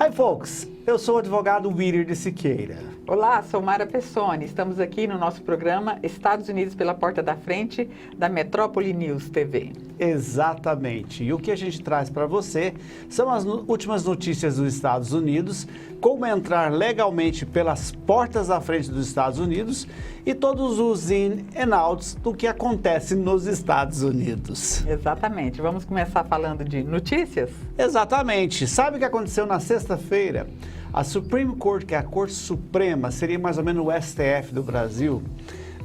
Hi folks, eu sou o advogado Wíder de Siqueira. Olá, sou Mara Pessoni. Estamos aqui no nosso programa Estados Unidos pela Porta da Frente, da Metrópole News TV. Exatamente. E o que a gente traz para você são as últimas notícias dos Estados Unidos, como entrar legalmente pelas portas da frente dos Estados Unidos e todos os in and outs do que acontece nos Estados Unidos. Exatamente. Vamos começar falando de notícias? Exatamente. Sabe o que aconteceu na sexta-feira? A Supreme Court, que é a Corte Suprema, seria mais ou menos o STF do Brasil,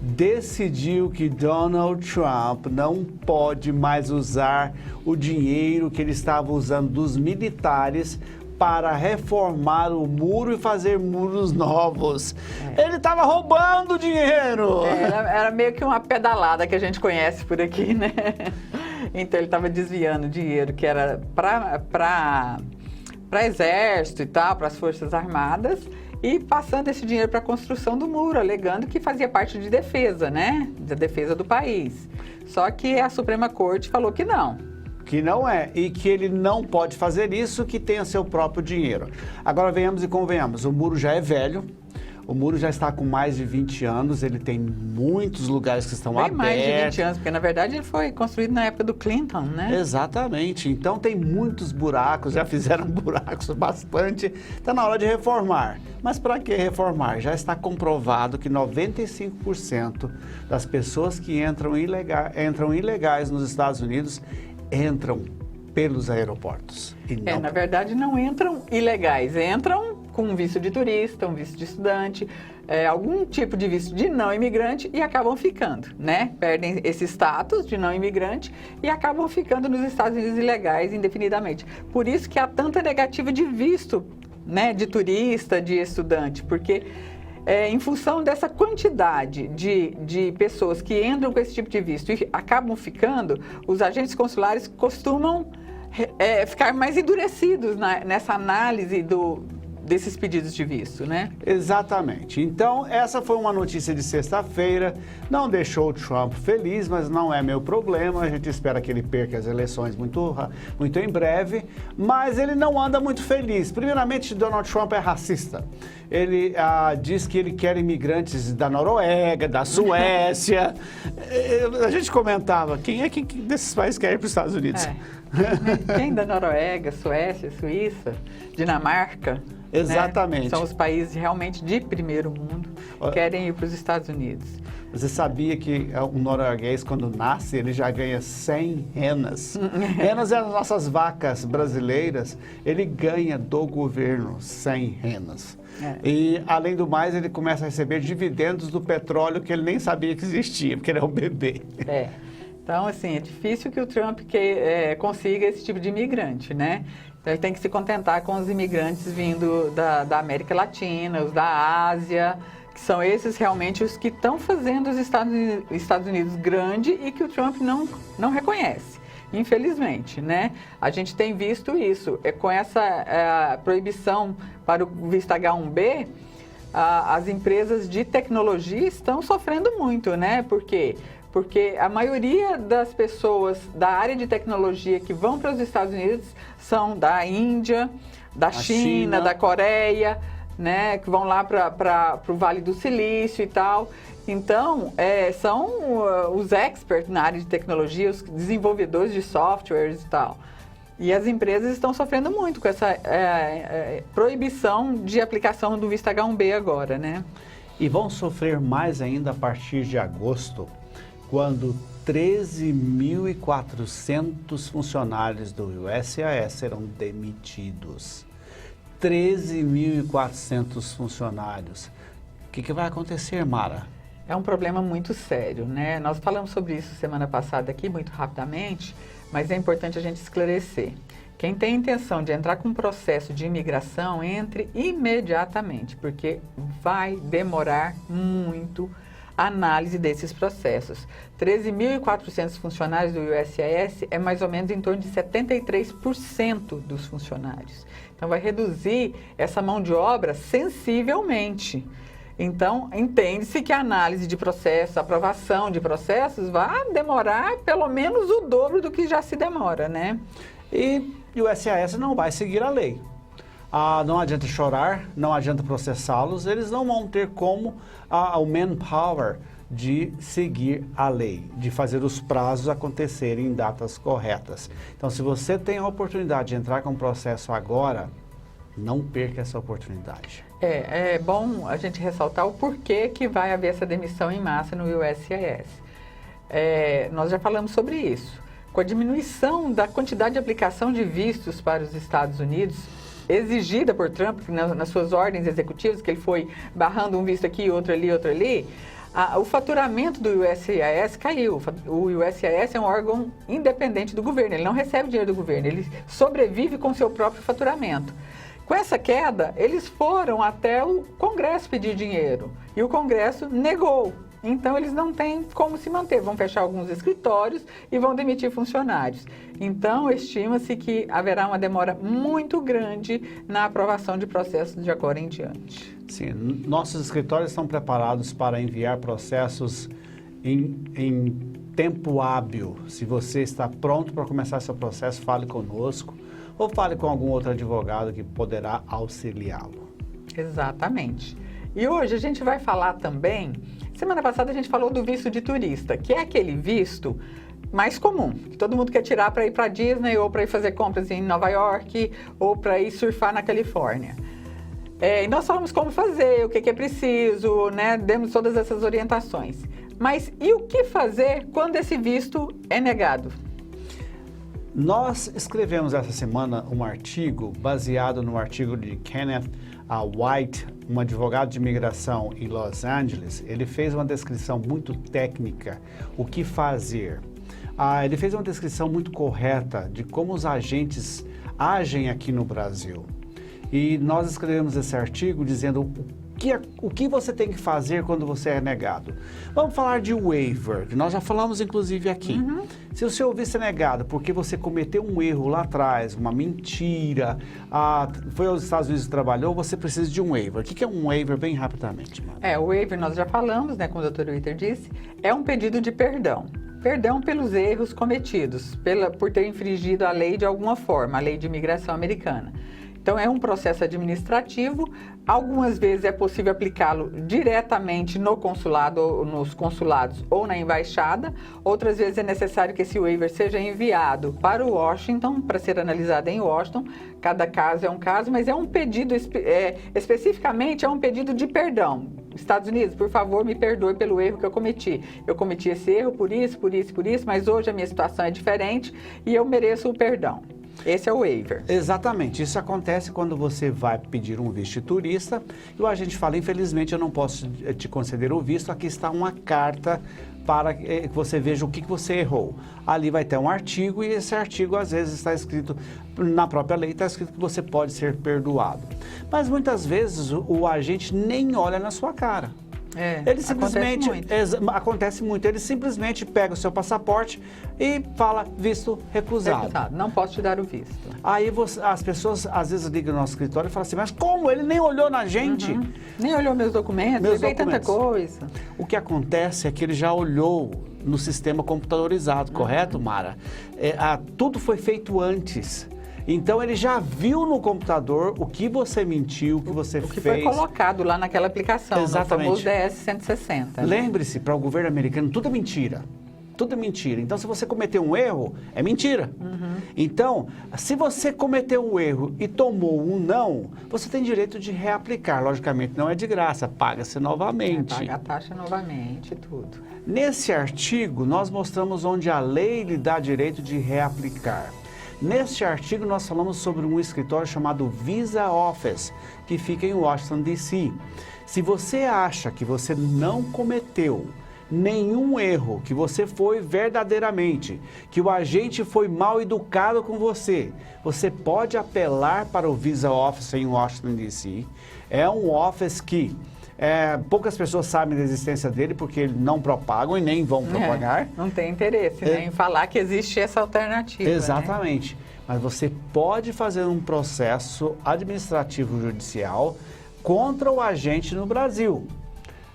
decidiu que Donald Trump não pode mais usar o dinheiro que ele estava usando dos militares para reformar o muro e fazer muros novos. Ele estava roubando dinheiro! Era meio que uma pedalada que a gente conhece por aqui, né? Então ele estava desviando dinheiro que era para exército e tal, para as Forças Armadas, e passando esse dinheiro para a construção do muro, alegando que fazia parte de defesa, né? Da defesa do país. Só que a Suprema Corte falou que não. Que não é, e que ele não pode fazer isso, que tenha seu próprio dinheiro. Agora venhamos e convenhamos, o muro já é velho, o muro já está com mais de 20 anos, ele tem muitos lugares que estão abertos. Mais de 20 anos, porque na verdade ele foi construído na época do Clinton, né? Exatamente, então tem muitos buracos, já fizeram buracos bastante, está na hora de reformar. Mas para que reformar? Já está comprovado que 95% das pessoas que entram ilegais nos Estados Unidos entram pelos aeroportos. E não... na verdade não entram ilegais, entram com um visto de turista, um visto de estudante, algum tipo de visto de não imigrante e acabam ficando, né? Perdem esse status de não imigrante e acabam ficando nos Estados Unidos ilegais indefinidamente. Por isso que há tanta negativa de visto, né? De turista, de estudante, porque em função dessa quantidade de pessoas que entram com esse tipo de visto e acabam ficando, os agentes consulares costumam ficar mais endurecidos nessa análise desses pedidos de visto, né? Exatamente. Então, essa foi uma notícia de sexta-feira, não deixou o Trump feliz, mas não é meu problema, a gente espera que ele perca as eleições muito em breve, mas ele não anda muito feliz. Primeiramente, Donald Trump é racista. Ele diz que ele quer imigrantes da Noruega, da Suécia. A gente comentava, quem desses países quer ir para os Estados Unidos? Quem da Noruega, Suécia, Suíça, Dinamarca? Exatamente. Né? São os países realmente de primeiro mundo que querem ir para os Estados Unidos. Você sabia que um norueguês, quando nasce, ele já ganha 100 renas? Renas são as nossas vacas brasileiras. Ele ganha do governo 100 renas. E, além do mais, ele começa a receber dividendos do petróleo que ele nem sabia que existia, porque ele é um bebê. Então, assim, é difícil que o Trump consiga esse tipo de imigrante, né? Então, ele tem que se contentar com os imigrantes vindo da América Latina, os da Ásia, que são esses realmente os que estão fazendo os Estados Unidos grande e que o Trump não reconhece, infelizmente, né? A gente tem visto isso. Com essa proibição para o visto H-1B, as empresas de tecnologia estão sofrendo muito, né? Por quê? Porque a maioria das pessoas da área de tecnologia que vão para os Estados Unidos são da Índia, da China, da Coreia, né, que vão lá para o Vale do Silício e tal. Então, são os experts na área de tecnologia, os desenvolvedores de softwares e tal. E as empresas estão sofrendo muito com essa proibição de aplicação do visto H-1B agora, né? E vão sofrer mais ainda a partir de agosto, quando 13.400 funcionários do USAS serão demitidos. 13.400 funcionários. O que vai acontecer, Mara? É um problema muito sério, né? Nós falamos sobre isso semana passada aqui, muito rapidamente, mas é importante a gente esclarecer. Quem tem intenção de entrar com um processo de imigração, entre imediatamente, porque vai demorar muito a análise desses processos. 13.400 funcionários do USAS é mais ou menos em torno de 73% dos funcionários. Então, vai reduzir essa mão de obra sensivelmente. Então, entende-se que a análise de processos, a aprovação de processos vai demorar pelo menos o dobro do que já se demora, né? E o USAS não vai seguir a lei. não adianta chorar, não adianta processá-los, eles não vão ter como o manpower de seguir a lei, de fazer os prazos acontecerem em datas corretas. Então, se você tem a oportunidade de entrar com o processo agora, não perca essa oportunidade. É bom a gente ressaltar o porquê que vai haver essa demissão em massa no USCIS. Nós já falamos sobre isso. Com a diminuição da quantidade de aplicação de vistos para os Estados Unidos, exigida por Trump nas suas ordens executivas, que ele foi barrando um visto aqui, outro ali, o faturamento do USCIS caiu. O USCIS é um órgão independente do governo, ele não recebe dinheiro do governo, ele sobrevive com seu próprio faturamento. Com essa queda, eles foram até o Congresso pedir dinheiro e o Congresso negou. Então, eles não têm como se manter, vão fechar alguns escritórios e vão demitir funcionários. Então, estima-se que haverá uma demora muito grande na aprovação de processos de agora em diante. Sim, nossos escritórios estão preparados para enviar processos em tempo hábil. Se você está pronto para começar seu processo, fale conosco ou fale com algum outro advogado que poderá auxiliá-lo. Exatamente. E hoje a gente vai falar também, semana passada a gente falou do visto de turista, que é aquele visto mais comum, que todo mundo quer tirar para ir para Disney ou para ir fazer compras em Nova York ou para ir surfar na Califórnia. E nós falamos como fazer, o que é preciso, né? Demos todas essas orientações. Mas e o que fazer quando esse visto é negado? Nós escrevemos essa semana um artigo baseado no artigo de Kenneth White, um advogado de imigração em Los Angeles. Ele fez uma descrição muito técnica, o que fazer. Ele fez uma descrição muito correta de como os agentes agem aqui no Brasil. E nós escrevemos esse artigo dizendo o que você tem que fazer quando você é negado. Vamos falar de waiver, que nós já falamos inclusive aqui. Se o seu visto é negado porque você cometeu um erro lá atrás, uma mentira, foi aos Estados Unidos e trabalhou, você precisa de um waiver. O que é um waiver, bem rapidamente? O waiver nós já falamos, né, como o Dr. Witter disse, é um pedido de perdão. Perdão pelos erros cometidos, por ter infringido a lei de alguma forma, a lei de imigração americana. Então, é um processo administrativo, algumas vezes é possível aplicá-lo diretamente no consulado, nos consulados ou na embaixada, outras vezes é necessário que esse waiver seja enviado para o Washington, para ser analisado em Washington, cada caso é um caso, mas é um pedido, especificamente é um pedido de perdão. Estados Unidos, por favor, me perdoe pelo erro que eu cometi. Eu cometi esse erro por isso, mas hoje a minha situação é diferente e eu mereço o perdão. Esse é o waiver. Exatamente. Isso acontece quando você vai pedir um visto de turista e o agente fala, infelizmente eu não posso te conceder o visto, aqui está uma carta para que você veja o que você errou. Ali vai ter um artigo e esse artigo às vezes está escrito, na própria lei está escrito que você pode ser perdoado. Mas muitas vezes o agente nem olha na sua cara. Ele simplesmente acontece muito. Ele simplesmente pega o seu passaporte e fala visto recusado. Não posso te dar o visto. Aí as pessoas às vezes ligam no nosso escritório e falam assim, mas como? Ele nem olhou na gente? Nem olhou meus documentos, veio tanta coisa. O que acontece é que ele já olhou no sistema computadorizado, correto, Mara? Tudo foi feito antes. Então, ele já viu no computador o que você mentiu, o que você fez. O que foi colocado lá naquela aplicação, exatamente, no famoso DS-160. Né? Lembre-se, para o governo americano, tudo é mentira. Tudo é mentira. Então, se você cometeu um erro, é mentira. Então, se você cometeu um erro e tomou um não, você tem direito de reaplicar. Logicamente, não é de graça, paga-se novamente. Paga a taxa novamente, tudo. Nesse artigo, nós mostramos onde a lei lhe dá direito de reaplicar. Neste artigo, nós falamos sobre um escritório chamado Visa Office, que fica em Washington, D.C. Se você acha que você não cometeu nenhum erro, que você foi verdadeiramente, que o agente foi mal educado com você, você pode apelar para o Visa Office em Washington, D.C. É um office que poucas pessoas sabem da existência dele porque eles não propagam e nem vão propagar. Não tem interesse em falar que existe essa alternativa. Exatamente. Né? Mas você pode fazer um processo administrativo judicial contra o agente no Brasil.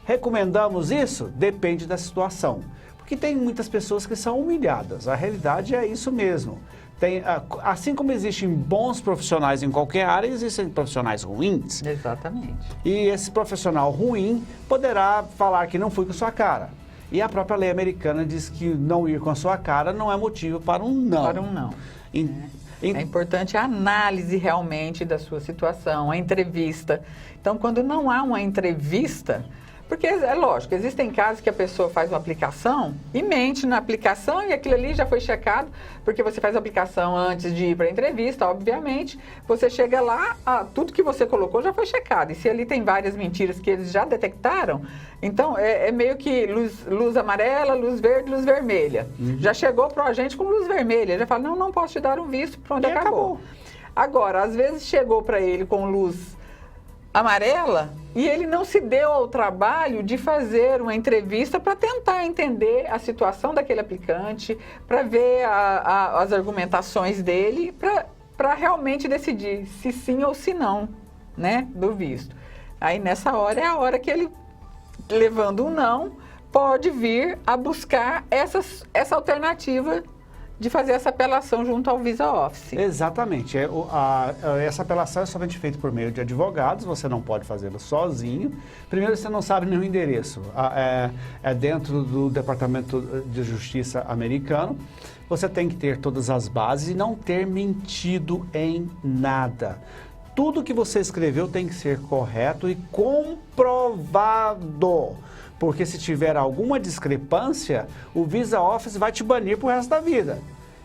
Recomendamos isso? Depende da situação. Porque tem muitas pessoas que são humilhadas. A realidade é isso mesmo. Assim como existem bons profissionais em qualquer área, existem profissionais ruins. Exatamente. E esse profissional ruim poderá falar que não foi com sua cara. E a própria lei americana diz que não ir com a sua cara não é motivo para um não. Para um não. É importante a análise realmente da sua situação, a entrevista. Então, quando não há uma entrevista, porque é lógico, existem casos que a pessoa faz uma aplicação e mente na aplicação e aquilo ali já foi checado, porque você faz a aplicação antes de ir para a entrevista, obviamente, você chega lá, tudo que você colocou já foi checado. E se ali tem várias mentiras que eles já detectaram, então é meio que luz amarela, luz verde, luz vermelha. Já chegou para a gente com luz vermelha, já fala, não posso te dar um visto, pronto, acabou. Agora, às vezes chegou para ele com luz amarela e ele não se deu ao trabalho de fazer uma entrevista para tentar entender a situação daquele aplicante, para ver as argumentações dele, para realmente decidir se sim ou se não, né, do visto. Aí nessa hora é a hora que ele, levando um não, pode vir a buscar essa alternativa de fazer essa apelação junto ao Visa Office. Exatamente. Essa apelação é somente feita por meio de advogados, você não pode fazê-lo sozinho. Primeiro, você não sabe nenhum endereço. É dentro do Departamento de Justiça americano. Você tem que ter todas as bases e não ter mentido em nada. Tudo que você escreveu tem que ser correto e comprovado. Porque se tiver alguma discrepância, o Visa Office vai te banir pro resto da vida.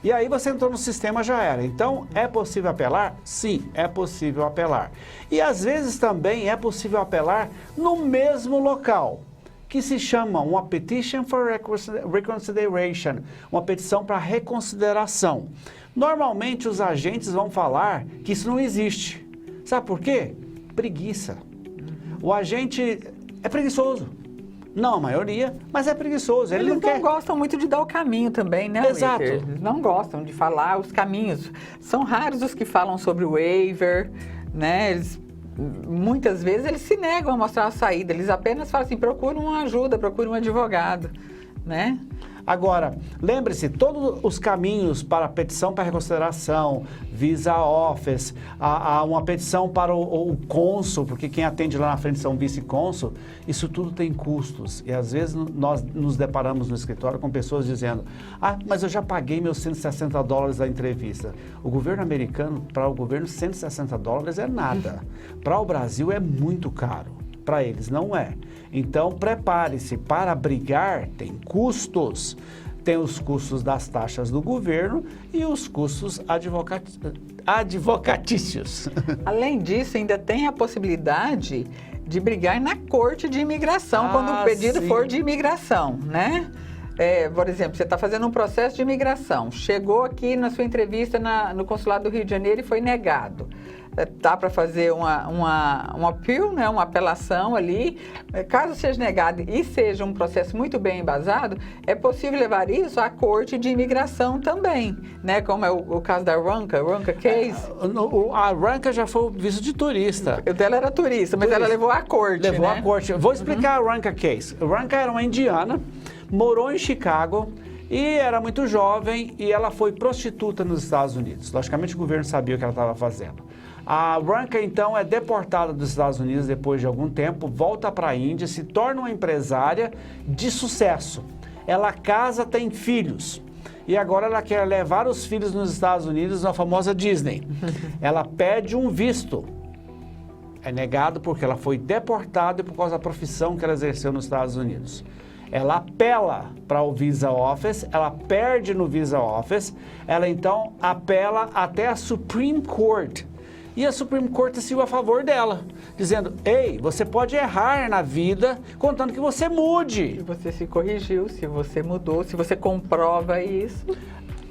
E aí você entrou no sistema, já era. Então, é possível apelar? Sim, é possível apelar. E às vezes também é possível apelar no mesmo local, que se chama uma Petition for Reconsideration, uma petição para reconsideração. Normalmente os agentes vão falar que isso não existe. Sabe por quê? Preguiça. O agente é preguiçoso. Não a maioria, mas é preguiçoso. Eles não gostam muito de dar o caminho também, né, Exato. Witter? Eles não gostam de falar os caminhos. São raros os que falam sobre o waiver, né? Muitas vezes eles se negam a mostrar a saída. Eles apenas falam assim, procure uma ajuda, procure um advogado, né? Agora, lembre-se, todos os caminhos para a petição para reconsideração, Visa Office, há uma petição para o cônsul, porque quem atende lá na frente são vice-cônsul, isso tudo tem custos. E às vezes nós nos deparamos no escritório com pessoas dizendo, mas eu já paguei meus $160 da entrevista. O governo americano, para o governo, $160 é nada. Para o Brasil é muito caro. Para eles não é. Então, prepare-se para brigar, tem custos. Tem os custos das taxas do governo e os custos advocatícios. Além disso, ainda tem a possibilidade de brigar na corte de imigração, quando o pedido for de imigração, né? Por exemplo, você está fazendo um processo de imigração, chegou aqui na sua entrevista no consulado do Rio de Janeiro e foi negado. Dá para fazer um appeal, né, uma apelação ali. Caso seja negado e seja um processo muito bem embasado, é possível levar isso à corte de imigração também, né, como é o caso da Ranka Case. A Ranka já foi visto de turista. O dela era turista, mas ela levou à corte, Levou né? à corte. Vou explicar a Ranka Case. Ranka era uma indiana, morou em Chicago e era muito jovem e ela foi prostituta nos Estados Unidos. Logicamente o governo sabia o que ela estava fazendo. A Ranka, então, é deportada dos Estados Unidos depois de algum tempo, volta para a Índia, se torna uma empresária de sucesso. Ela casa, tem filhos. E agora ela quer levar os filhos nos Estados Unidos na famosa Disney. Ela pede um visto. É negado porque ela foi deportada por causa da profissão que ela exerceu nos Estados Unidos. Ela apela para o Visa Office, ela perde no Visa Office, ela então apela até a Supreme Court. E a Supreme Court decidiu a favor dela, dizendo, ei, você pode errar na vida, contando que você mude. Se você se corrigiu, se você mudou, se você comprova isso.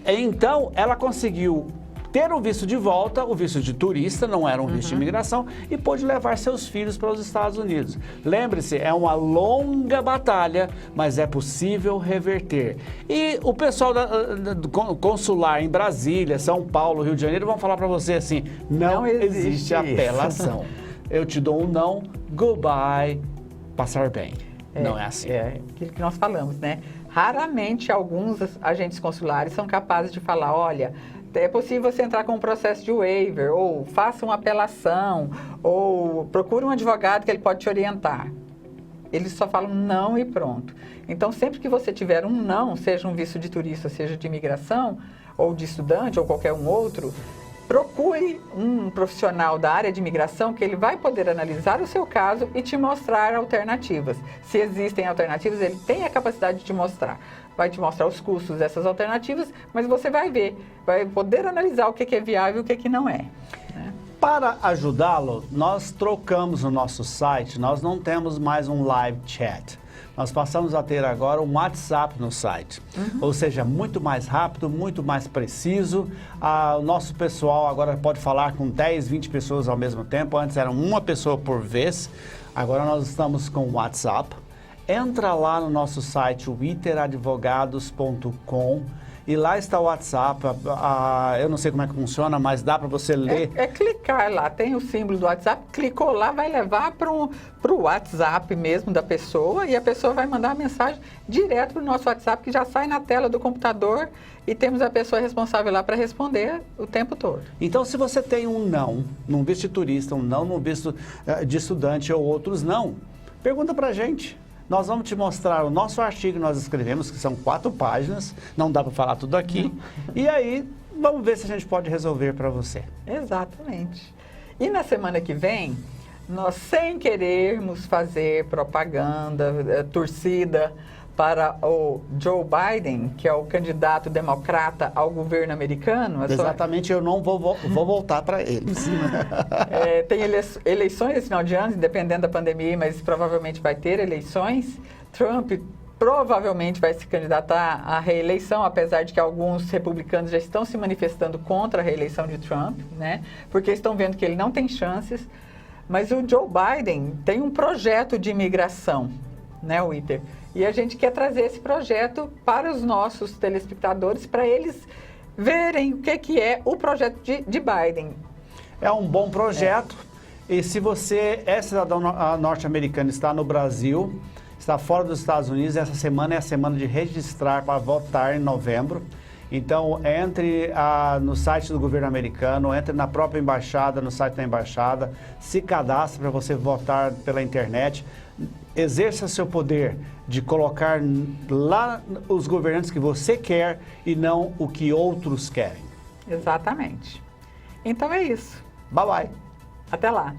Então, ela conseguiu ter o visto de volta, o visto de turista, não era um visto de imigração, e pôde levar seus filhos para os Estados Unidos. Lembre-se, é uma longa batalha, mas é possível reverter. E o pessoal do consular em Brasília, São Paulo, Rio de Janeiro, vão falar para você assim, não existe apelação. Eu te dou um não, goodbye, passar bem. Não é assim. É aquilo que nós falamos, né? Raramente alguns agentes consulares são capazes de falar, olha, é possível você entrar com um processo de waiver, ou faça uma apelação, ou procure um advogado que ele pode te orientar. Eles só falam não e pronto. Então, sempre que você tiver um não, seja um visto de turista, seja de imigração, ou de estudante, ou qualquer um outro, procure um profissional da área de imigração que ele vai poder analisar o seu caso e te mostrar alternativas. Se existem alternativas, ele tem a capacidade de te mostrar. Vai te mostrar os custos dessas alternativas, mas você vai ver, vai poder analisar o que é viável e o que não é. Né? Para ajudá-lo, nós trocamos no nosso site, nós não temos mais um live chat. Nós passamos a ter agora um WhatsApp no site, ou seja, muito mais rápido, muito mais preciso. O nosso pessoal agora pode falar com 10, 20 pessoas ao mesmo tempo. Antes era uma pessoa por vez, agora nós estamos com o WhatsApp. Entra lá no nosso site, o iteradvogados.com, e lá está o WhatsApp. Eu não sei como é que funciona, mas dá para você ler. É clicar lá, tem o símbolo do WhatsApp, clicou lá, vai levar para o WhatsApp mesmo da pessoa, e a pessoa vai mandar a mensagem direto para o nosso WhatsApp, que já sai na tela do computador, e temos a pessoa responsável lá para responder o tempo todo. Então, se você tem um não num visto de turista, um não num visto de estudante ou outros não, pergunta para a gente. Nós vamos te mostrar o nosso artigo que nós escrevemos, que são 4 páginas, não dá para falar tudo aqui, e aí vamos ver se a gente pode resolver para você. Exatamente. E na semana que vem, nós, sem querermos fazer propaganda, torcida para o Joe Biden, que é o candidato democrata ao governo americano. Exatamente, eu não vou voltar para eles. Tem eleições esse final de ano, dependendo da pandemia, mas provavelmente vai ter eleições. Trump provavelmente vai se candidatar à reeleição, apesar de que alguns republicanos já estão se manifestando contra a reeleição de Trump, né? Porque estão vendo que ele não tem chances. Mas o Joe Biden tem um projeto de imigração, né, Witer? E a gente quer trazer esse projeto para os nossos telespectadores, para eles verem o que é o projeto de Biden. É um bom projeto. E se você é cidadão norte-americano, está no Brasil, está fora dos Estados Unidos, essa semana é a semana de registrar para votar em novembro. Então, entre no site do governo americano, entre na própria embaixada, no site da embaixada, se cadastre para você votar pela internet. Exerça seu poder de colocar lá os governantes que você quer e não o que outros querem. Exatamente. Então é isso. Bye, bye. Até lá.